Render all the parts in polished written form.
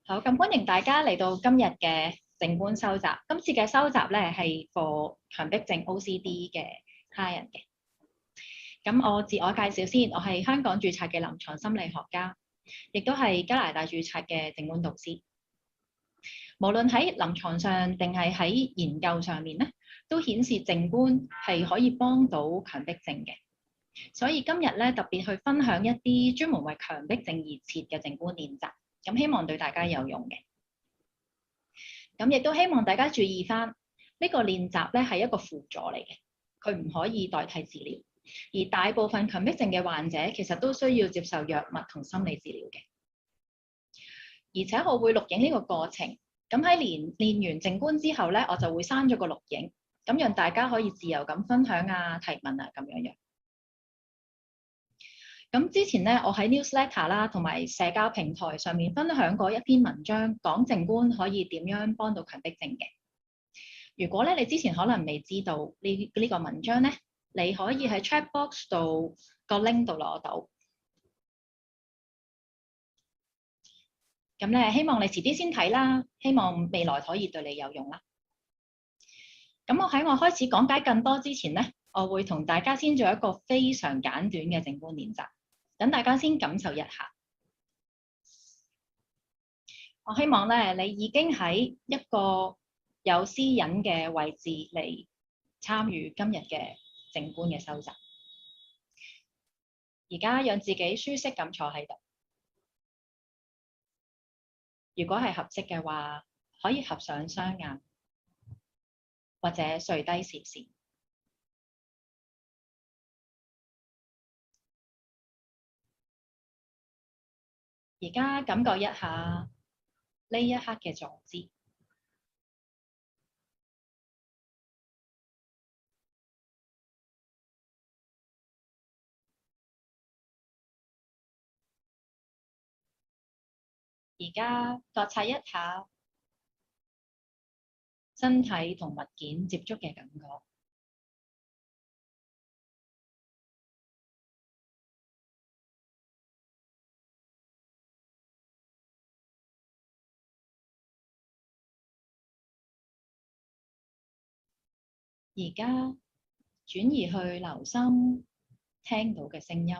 好，咁歡迎大家嚟到今日嘅靜觀收集。今次嘅收集咧係 for 強迫症 OCD 嘅他人嘅。咁我自我介紹先，我係香港註冊嘅臨床心理學家，亦都係加拿大註冊嘅靜觀導師。無論喺臨床上定係喺研究上面咧，都顯示靜觀係可以幫到強迫症嘅。所以今日咧特別去分享一啲專門為強迫症而設嘅靜觀練習，咁希望對大家有用嘅。咁亦都希望大家注意翻呢個練習咧係一個輔助嚟嘅，佢唔可以代替治療。而大部分強迫症嘅患者其實都需要接受藥物同心理治療嘅。而且我會錄影呢個過程，咁喺練完靜觀之後咧，我就會刪咗個錄影，咁讓大家可以自由咁分享啊、提問啊咁樣。咁之前咧，我喺 newsletter 啦同埋社交平台上面分享過一篇文章，講靜觀可以點樣幫到強迫症嘅。如果咧你之前可能未知道呢個文章咧，你可以喺 chat box 度個 link 度攞到。咁咧，希望你遲啲先睇啦，希望未來可以對你有用啦。咁我開始講解更多之前咧，我會同大家先做一個非常簡短嘅靜觀練習，等大家先感受一下。我希望咧，你已經喺一個有私隱嘅位置嚟參與今日嘅靜觀嘅收集。而家讓自己舒適咁坐喺度。如果係合適嘅話，可以合上雙眼，或者垂低視線。而家感覺一下呢一刻嘅坐姿。而家覺察一下身體同物件接觸嘅感覺。而家轉移去留心聽到嘅聲音。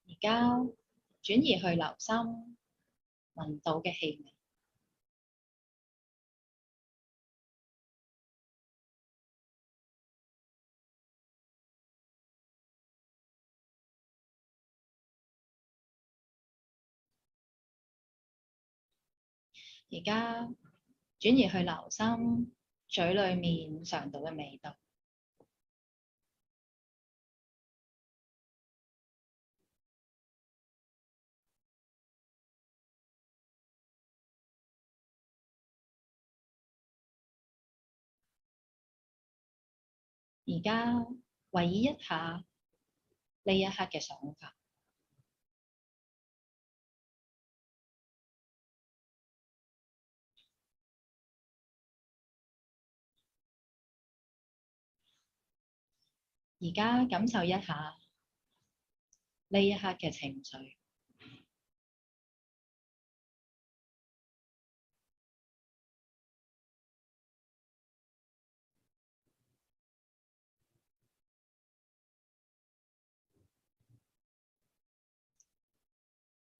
而家轉移去留心聞到嘅氣味。而家轉移去留心嘴裡面嚐到嘅味道。而家回憶一下呢一刻嘅想法。而家感受一下呢一刻嘅情緒。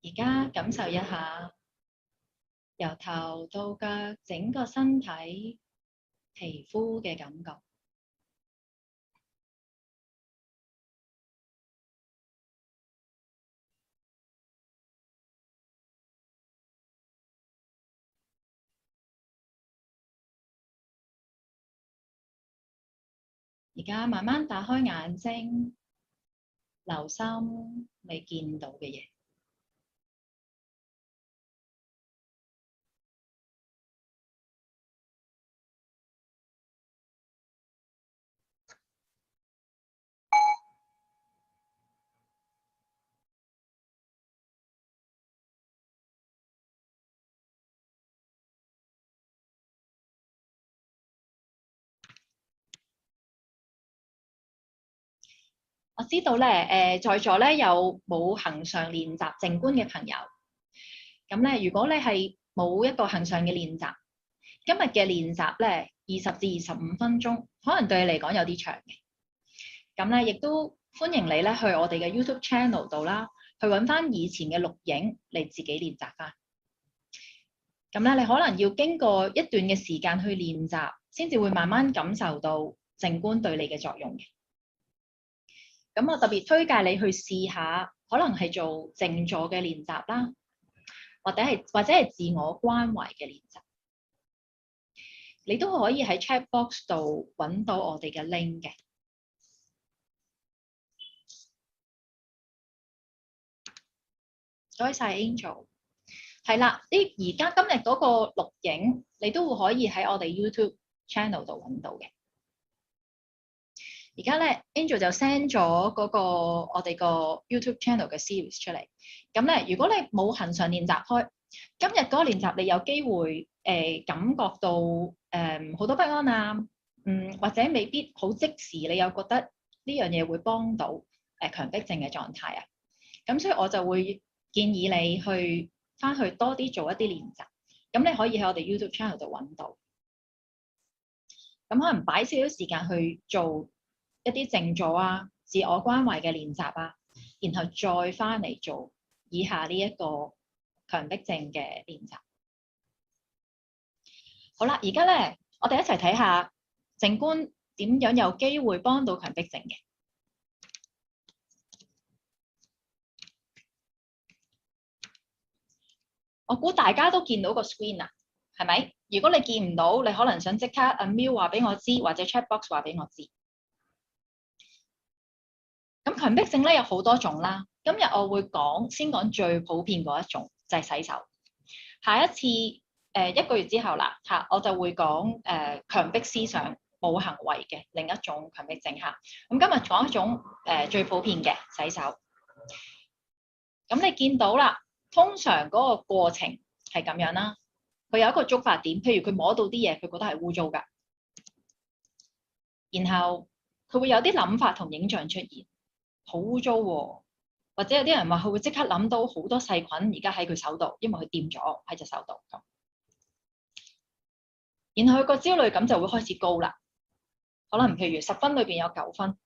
而家感受一下由頭到腳整個身體皮膚嘅感覺。而家慢慢打開眼睛，留心你見到嘅嘢。我知道咧，在座咧有冇恆常練習靜觀嘅朋友？咁咧，如果你係冇一個恆常嘅練習，今日嘅練習咧20至25分鐘，可能對你嚟講有啲長嘅。咁咧，亦都歡迎你咧去我哋嘅 YouTube channel 度啦，去揾翻以前嘅錄影嚟自己練習翻。咁咧，你可能要經過一段嘅時間去練習，先至會慢慢感受到靜觀對你嘅作用嘅。咁我特別推介你去試下，可能係做靜坐嘅練習啦，或者係自我關懷嘅練習。你都可以喺 chat box 度揾到我哋嘅 link 嘅。唔該晒 Angel。係啦，而家今日嗰個錄影，你都會可以喺我哋 YouTube channel 度揾到嘅。而家咧 Angel 就 send 咗嗰個我哋個 YouTube channel 嘅 series 出嚟。咁咧，如果你冇恆常練習開，今日嗰個練習你有機會感覺到好多不安啊，或者未必好即時，你又覺得呢樣嘢會幫到強迫症嘅狀態啊。咁所以我就會建議你翻去多啲做一啲練習。咁你可以喺我哋 YouTube channel 度揾到。咁可能擺少少時間去做一啲靜坐啊、自我關懷嘅練習啊，然後再翻嚟做以下呢一個強迫症嘅練習。好啦，而家咧，我哋一齊睇下靜觀點樣有機會幫到強迫症嘅。我估大家都見到個 screen 啊，係咪？如果你見唔到，你可能想即刻 unmute 話俾我知，或者 chat box 話俾我知。咁強迫症咧有好多種啦，今日我會先講最普遍嗰一種，就係洗手。下一次1個月之後啦，我就會講強迫思想冇行為嘅另一種強迫症嚇。咁今日講一種最普遍嘅洗手。咁你見到啦，通常嗰個過程係咁樣啦，佢有一個觸發點，譬如佢摸到啲嘢，佢覺得係污糟㗎，然後佢會有啲諗法同影像出現。好污糟喎，或者有啲人話佢會即刻諗到好多細菌而家喺佢手度，因為佢掂咗喺隻手度咁。然後佢個焦慮感就會開始高啦，可能譬如10分裏邊有9分，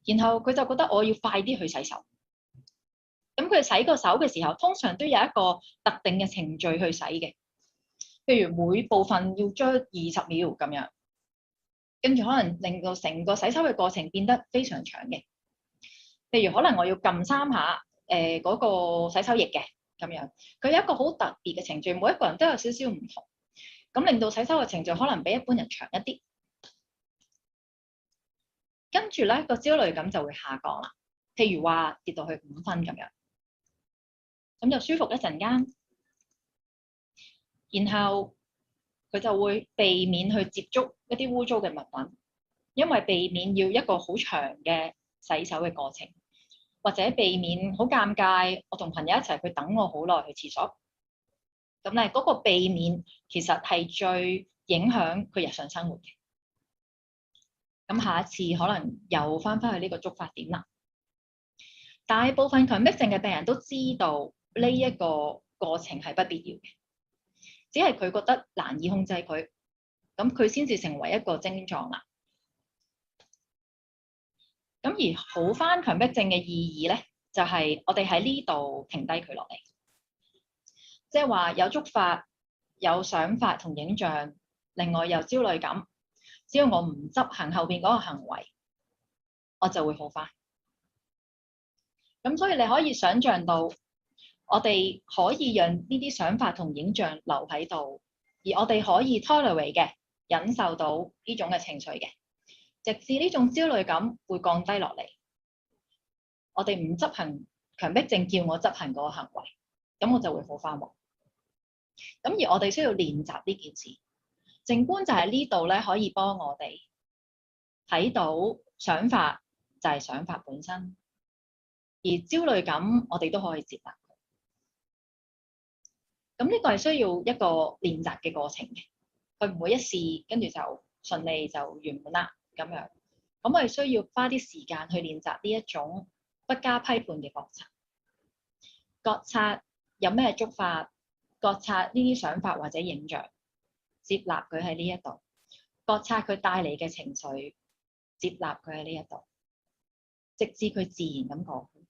然後佢就覺得我要快啲去洗手。咁佢洗個手嘅時候，通常都有一個特定嘅程序去洗嘅，譬如每部分要將20秒咁樣。跟住可能令到成個洗手嘅過程變得非常長嘅，譬如可能我要撳3下嗰個洗手液嘅咁樣，佢有一個好特別嘅程序，每一個人都有少少唔同，咁令到洗手嘅程序可能比一般人長一啲。跟住咧個焦慮感就會下降啦，譬如話跌到去5分咁樣，咁就舒服一陣間，然後佢就會避免去接觸一啲污糟嘅物品，因為避免要一個好長嘅洗手嘅過程，或者避免好尷尬，我同朋友一齊去等我好耐去廁所。咁咧嗰個避免其實係最影響佢日常生活嘅。咁下一次可能又翻返去呢個觸發點啦。大部分強迫症嘅病人都知道呢一個過程係不必要嘅。只係佢覺得難以控制佢，咁佢先至成為一個症狀啦。咁而好返強迫症嘅意義咧，就係我哋喺呢度停低佢落嚟，即係話有觸發、有想法同影像，另外有焦慮感，只要我唔執行後邊嗰個行為，我就會好返。咁所以你可以想像到，我哋可以讓呢啲想法同影像留喺度，而我哋可以 tolerate 嘅忍受到呢種嘅情緒嘅，直至呢種焦慮感會降低落嚟。我哋唔執行強迫症叫我執行嗰個行為，咁我就會好返喎。咁而我哋需要練習呢件事，靜觀就喺呢度咧，可以幫我哋睇到想法就係想法本身，而焦慮感我哋都可以接納。咁呢個係需要一個練習嘅過程嘅，佢唔會一試跟住就順利就完滿啦咁樣。咁我哋需要花啲時間去練習呢一種不加批判嘅覺察。覺察有咩觸發，覺察呢啲想法或者影像，接納佢喺呢一度，覺察佢帶嚟嘅情緒，接納佢喺呢一度，直至佢自然咁過去。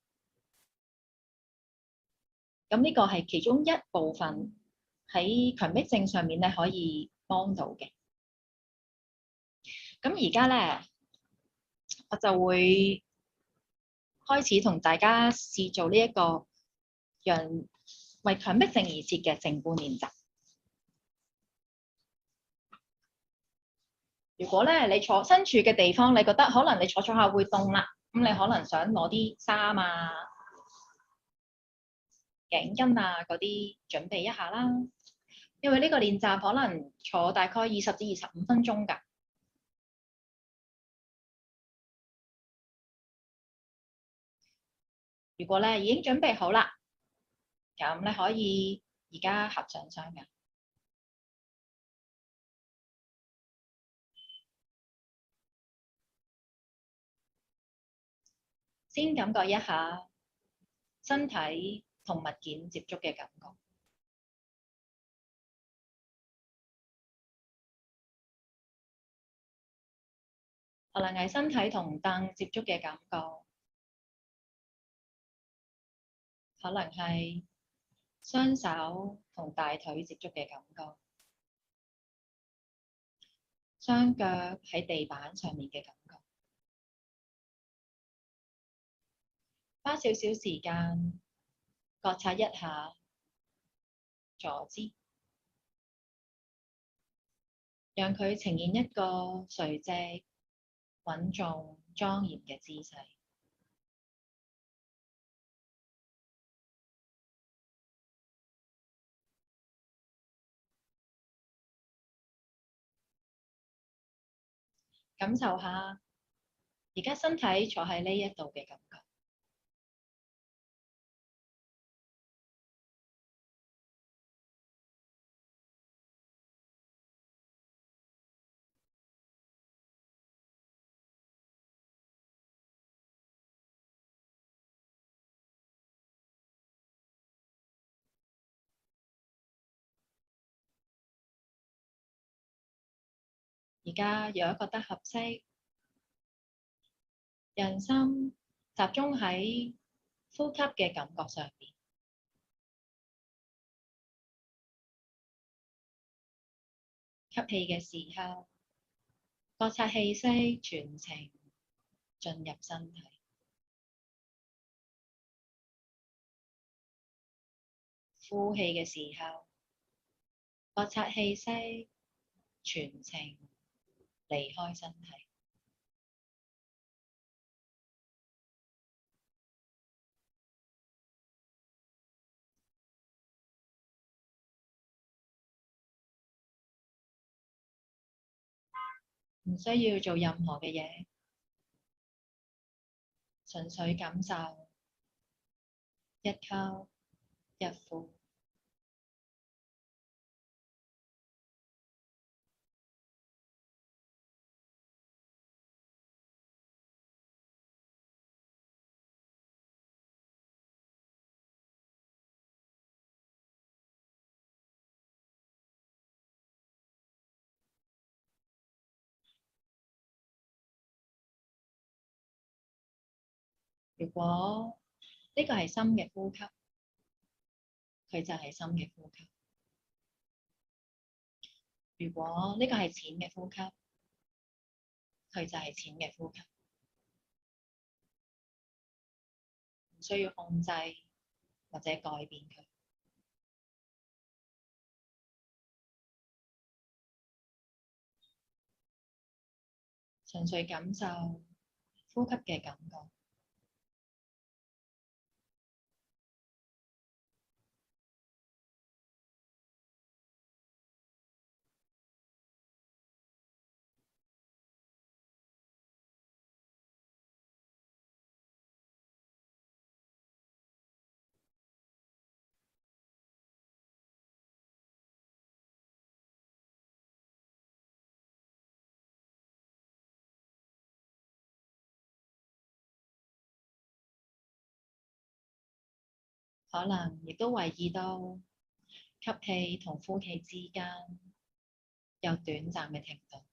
咁呢個係其中一部分喺強迫症上面咧可以幫到嘅。咁而家咧，我就會開始同大家試做呢一個讓為強迫症而設嘅靜觀練習。如果咧你坐身處嘅地方，你覺得可能你坐坐下會凍啦，咁你可能想攞啲衫啊、頸巾啊嗰啲準備一下啦。因為呢個練習可能坐大概20至25分鐘㗎。如果咧已經準備好啦，咁你可以而家合上雙眼，先感覺一下身體同物件接觸嘅感覺，可能係身體同凳接觸嘅感覺，可能係雙手同大腿接觸嘅感覺，雙腳喺地板上面嘅感覺。花少少時間覺察一下坐姿，讓佢呈現一個垂直、穩重、莊嚴嘅姿勢。感受下而家身體坐喺呢一度嘅感覺。而家如果覺得合適，讓心集中喺呼吸嘅感覺上面。吸氣嘅時候，覺察氣息全程進入身體。呼氣嘅時候，覺察氣息全程離開身體。唔需要做任何嘅嘢，純粹感受一吸一呼。如果呢個係深嘅呼吸，佢就係深嘅呼吸；如果呢個係淺嘅呼吸，佢就係淺嘅呼吸。唔需要控制或者改變佢，純粹感受呼吸嘅感覺。可能亦都留意到吸氣同呼氣之間有短暫嘅停頓。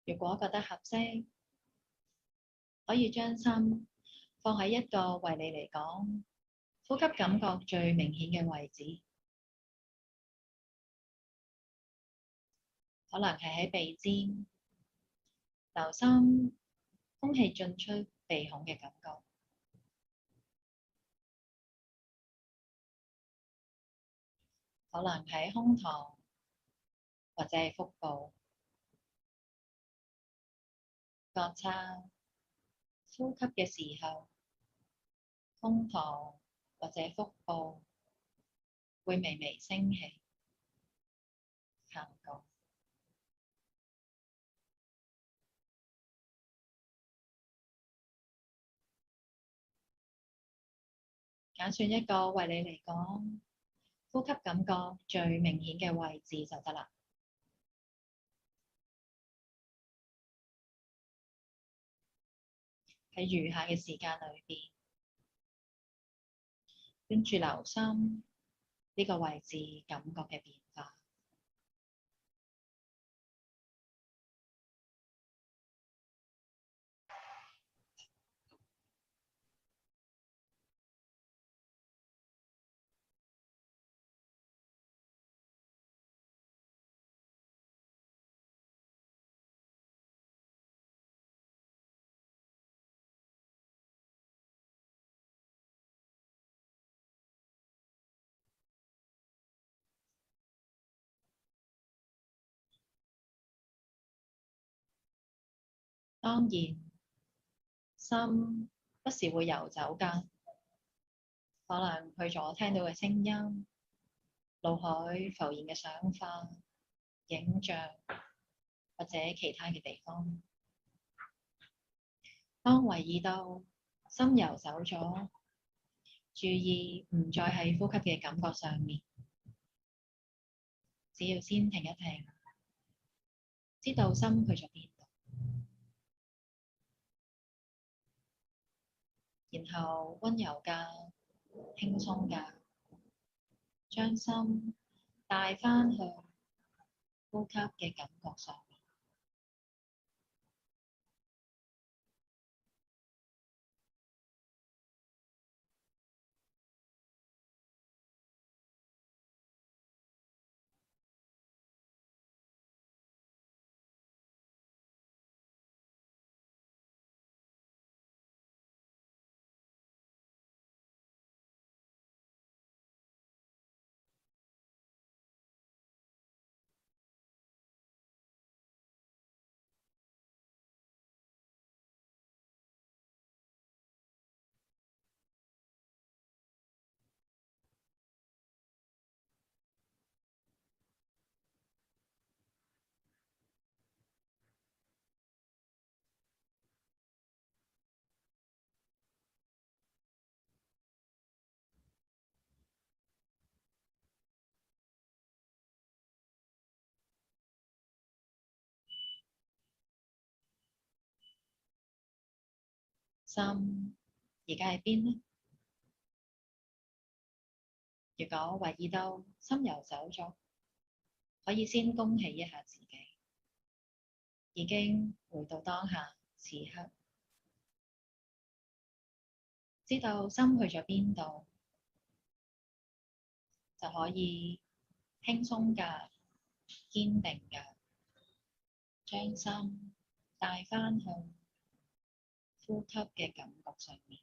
如果覺得合適，可以將心放喺一個為你嚟講呼吸感覺最明顯嘅位置，可能係喺鼻尖，留心空氣進出鼻孔嘅感覺，可能喺胸膛或者係腹部，覺察呼吸嘅時候，胸膛或者腹部會微微升起、下降。揀選一個為你嚟講呼吸感覺最明顯嘅位置就得啦。喺餘下嘅時間裏邊，跟住留心呢個位置感覺嘅變化。當然，心不時會遊走㗎，可能去咗聽到嘅聲音、腦海浮現嘅想法、影像或者其他嘅地方。當留意到心遊走咗，注意唔再喺呼吸嘅感覺上面，只要先停一停，知道心去咗邊度，然後溫柔㗎、輕鬆㗎，將心帶返去呼吸嘅感覺上面。心而家喺邊呢？如果懷疑到心遊走咗，可以先恭喜一下自己，已經回到當下此刻，知道心去咗邊度，就可以輕鬆㗎、堅定㗎，將心帶返去呼吸嘅感覺上面。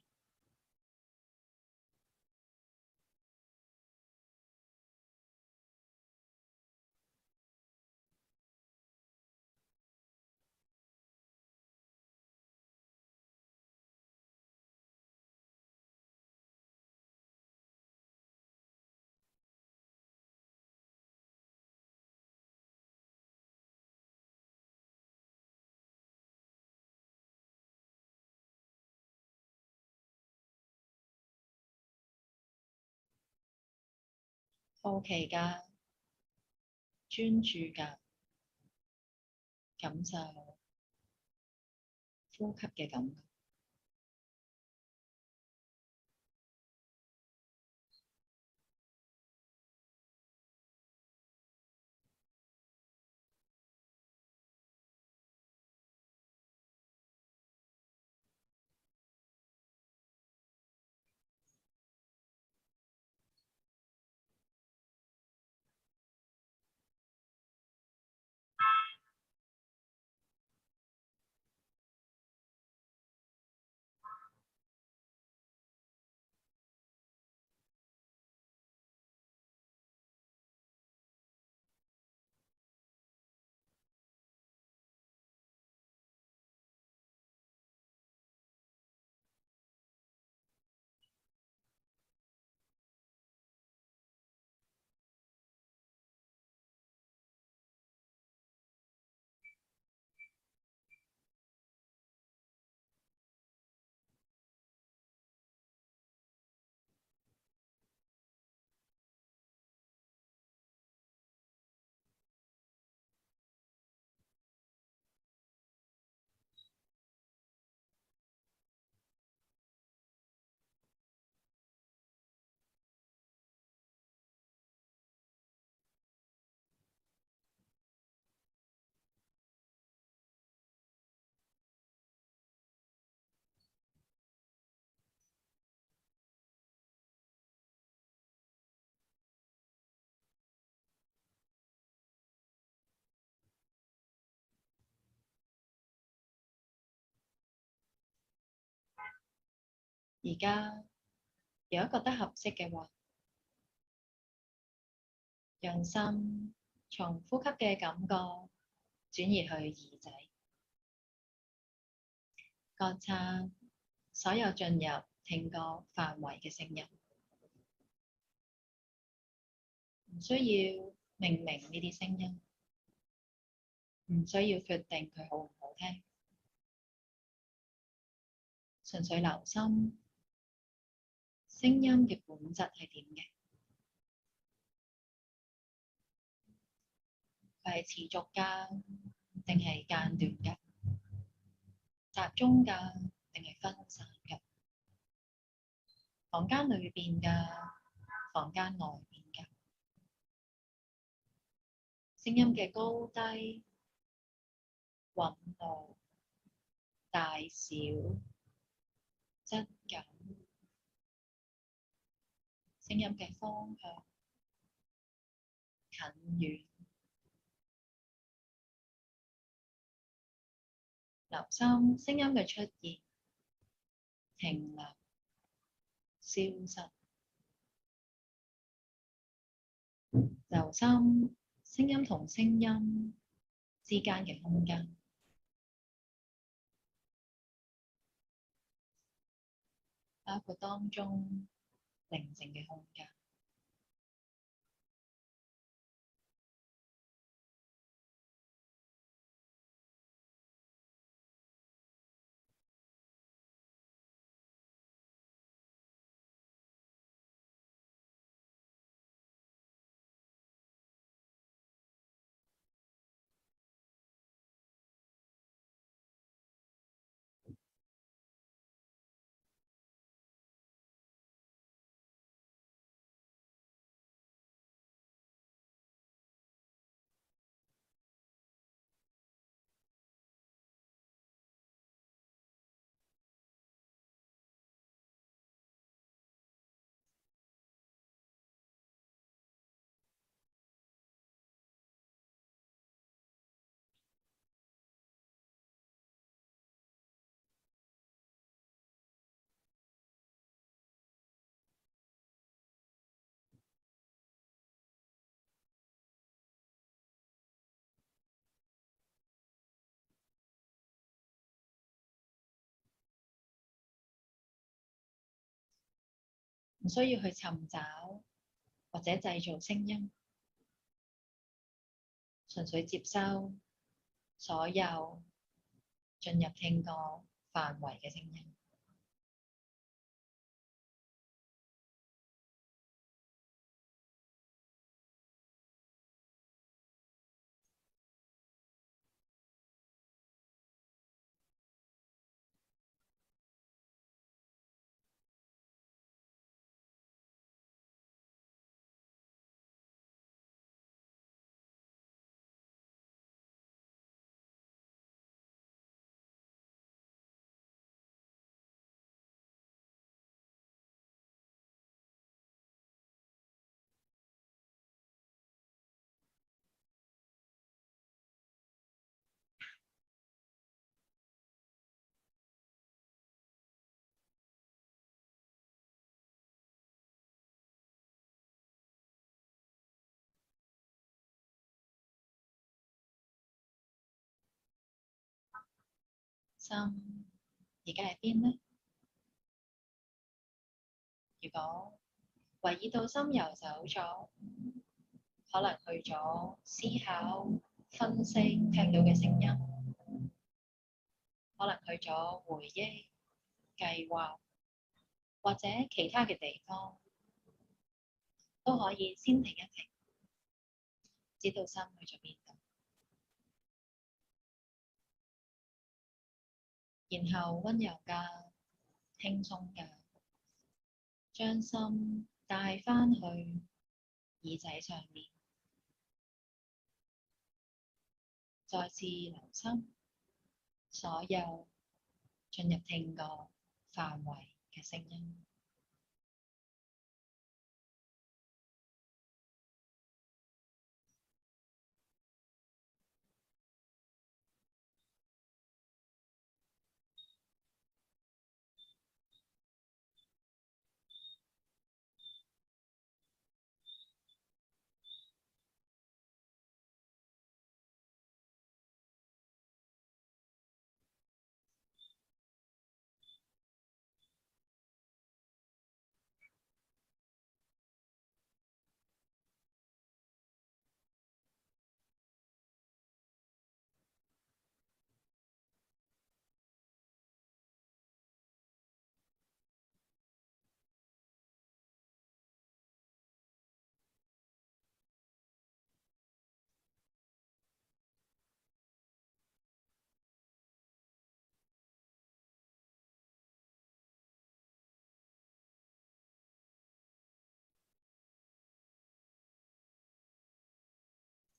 好奇㗎，專注㗎，感受呼吸嘅感覺。而家如果覺得合適嘅話，讓心從呼吸嘅感覺轉移去耳仔，覺察所有進入聽覺範圍嘅聲音，唔需要命名呢啲聲音，唔需要決定佢好唔好聽，純粹留心聲音嘅本質係點嘅，佢係持續㗎，定係間斷㗎？集中㗎，定係分散㗎？房間裏邊㗎，房間外邊㗎？聲音嘅高低、韻律、大小、質感，聲音嘅方向、近遠，留心聲音嘅出現、停留、消失，留心聲音同聲音之間嘅空間，包括當中寧靜嘅空間。唔需要去尋找或者製造聲音，純粹接收所有進入聽覺範圍嘅聲音。心而家喺邊呢？如果懷疑到心游走咗，可能去咗思考、分析聽到嘅聲音，可能去咗回憶、計劃或者其他嘅地方，都可以先停一停，知道心去咗邊度，然後溫柔㗎、輕鬆㗎，將心帶返去耳仔上面，再次留心所有進入聽覺範圍嘅聲音。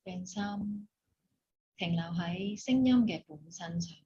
讓心停留喺聲音嘅本身上面，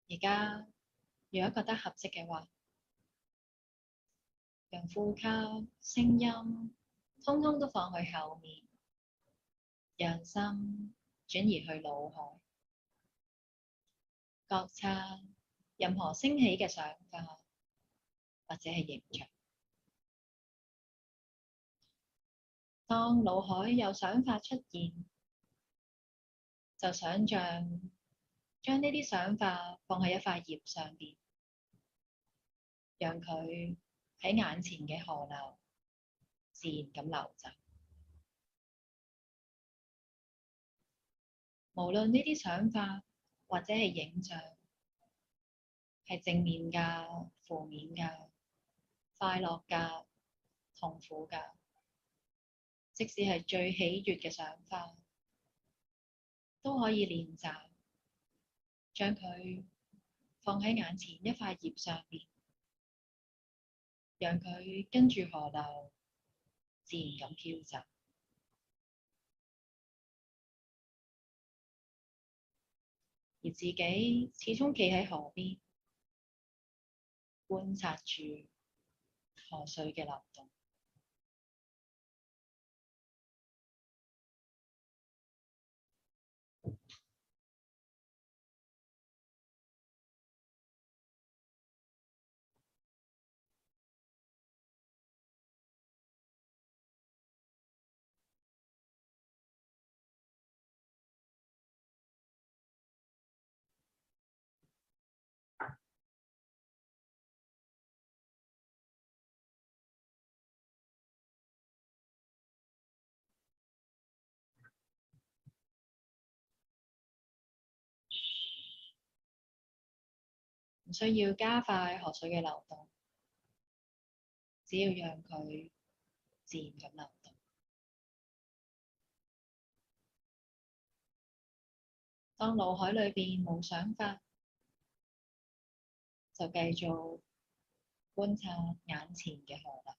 而家如果覺得合適嘅話，讓呼吸、聲音通通都放去後面，讓心轉移去腦海，覺察任何升起嘅想法或者係形象。當腦海有想法出現，就想像將呢啲想法放喺一塊葉上邊，讓佢喺眼前嘅河流自然咁流走。無論呢啲想法或者係影像係正面㗎、負面㗎、快樂㗎、痛苦㗎，即使係最喜悅嘅想法，都可以練習將佢放喺眼前一塊葉上面，讓佢跟住河流自然咁飄走。而自己始終企喺河邊，觀察住河水嘅流動。唔需要加快河水嘅流動，只要讓佢自然咁流動。當腦海裏邊冇想法，就繼續觀察眼前嘅河流。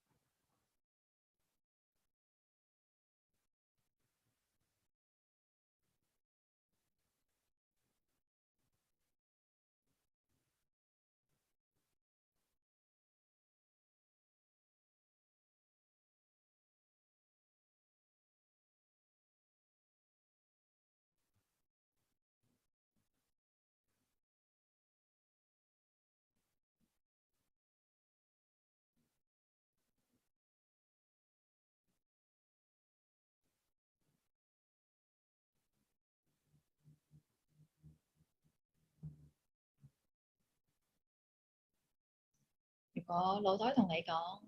如果腦袋同你講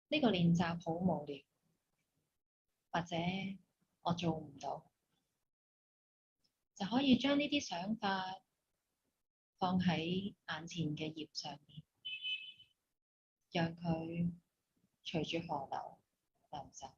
呢個練習好無聊，或者我做唔到，就可以將呢啲想法放喺眼前嘅葉上面，讓佢隨住河流流走。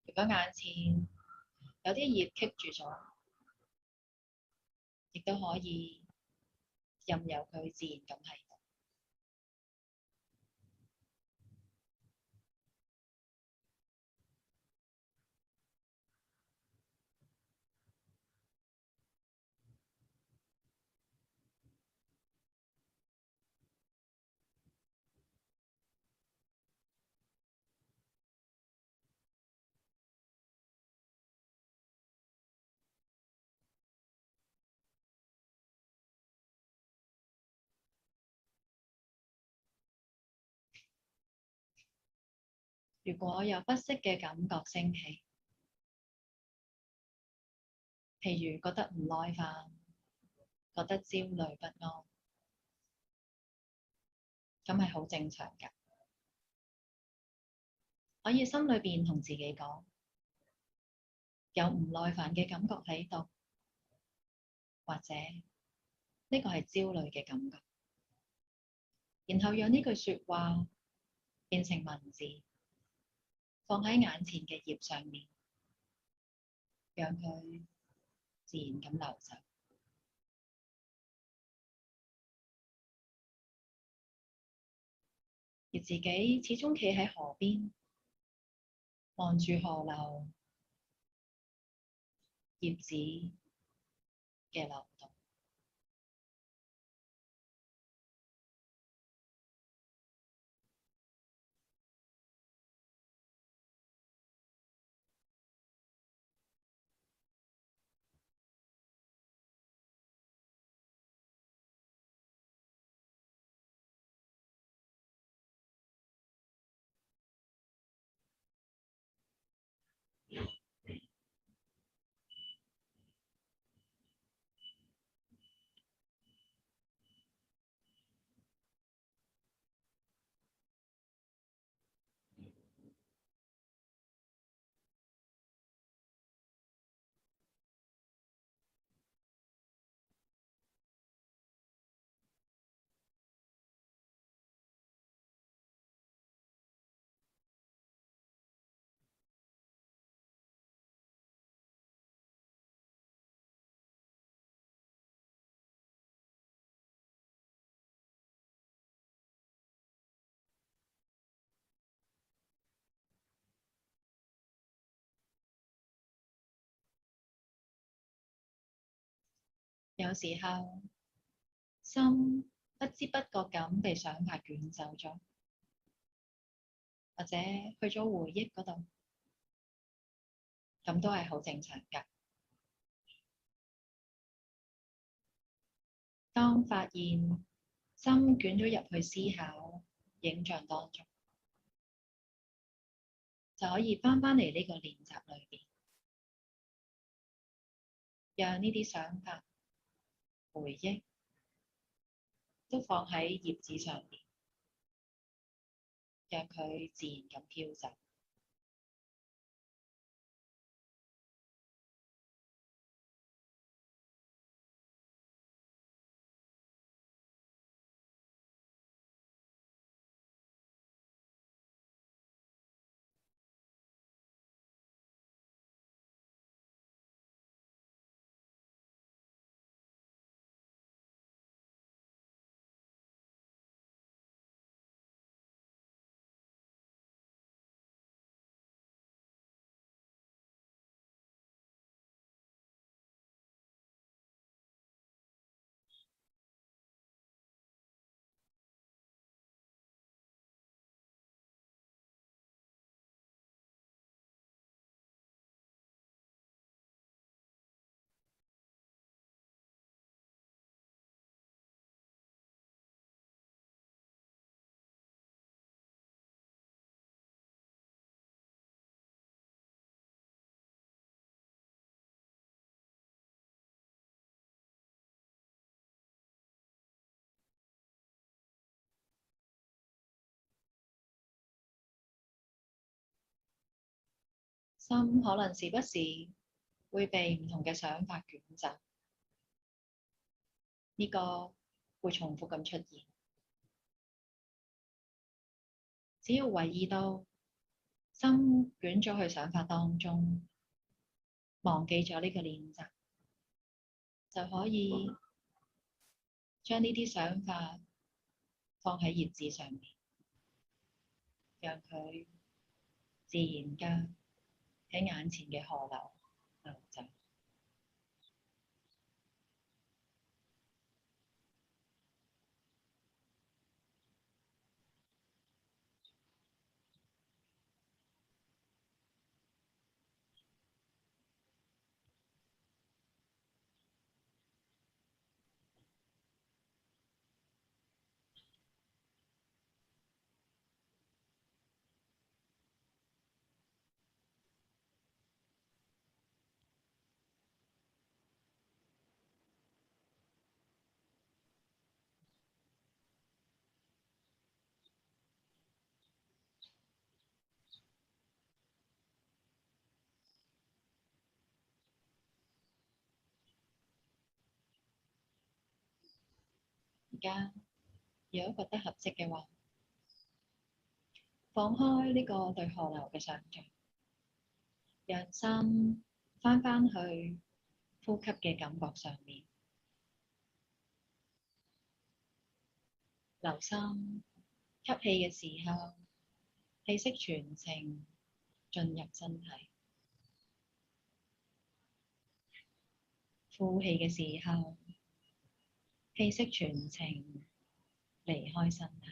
如果眼前有啲葉棘住咗，亦都可以任由佢自然咁喺度。如果有不適嘅感覺升起，譬如覺得唔耐煩，覺得焦慮不安，咁係好正常㗎。可以心裏邊同自己講，有唔耐煩嘅感覺喺度，或者呢個係焦慮嘅感覺，然後讓呢句說話變成文字，放喺眼前嘅葉上面，讓佢自然咁流走。而自己始終企喺河邊，望住河流葉子嘅流動。有時候心不知不覺咁被想法捲走咗，或者去咗回憶嗰度，咁都係好正常㗎。當發現心捲咗入去思考影像當中，就可以返嚟呢個練習裏邊，讓呢啲想法、回憶都放喺頁紙上面，讓佢自然咁飄走。心可能時不時會被唔同嘅想法捲走，呢個會重複咁出現。只要留意到心捲咗去想法當中，忘記咗呢個練習，就可以將呢啲想法放喺頁紙上面，讓佢自然間喺眼前嘅河流流走。而家如果覺得合適嘅話，放開呢個對河流嘅想像，讓心返去呼吸嘅感覺上面，留心吸氣嘅時候，氣息全程進入身體；呼氣嘅時候，氣息全程離開身體。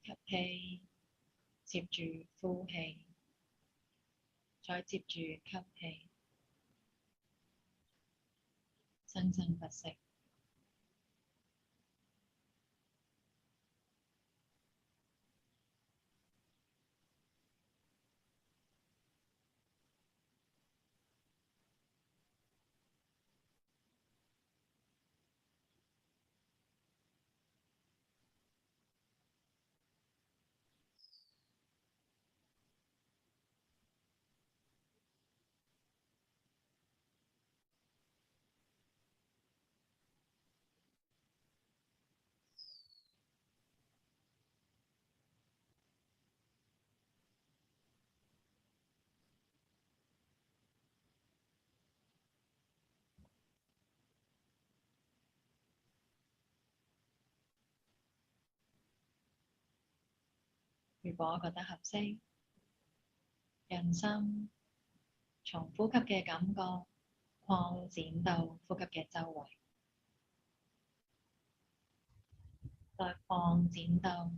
吸氣，接住呼氣，再接住吸氣，生生不息。如果覺得合適，讓心從呼吸嘅感覺擴展到呼吸嘅周圍，再擴展到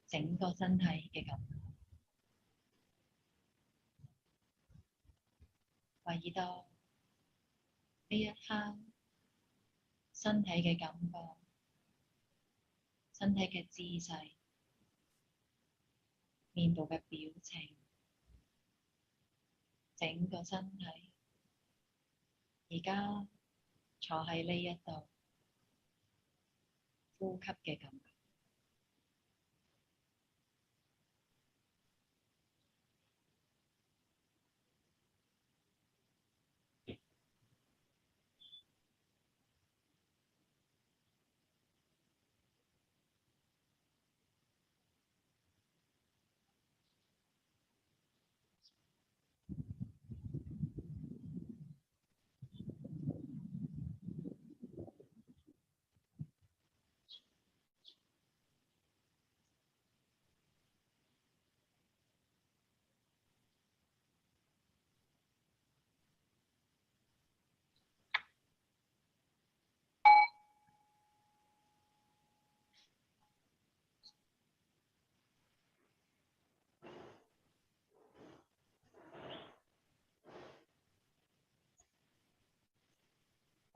整個身體嘅感覺，留意到呢一刻身體嘅感覺、身體嘅姿勢、面部嘅表情，整個身體而家坐喺呢一度，呼吸嘅感覺。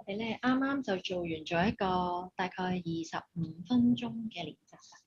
我哋咧啱啱就做完咗一個大概25分鐘嘅練習啦。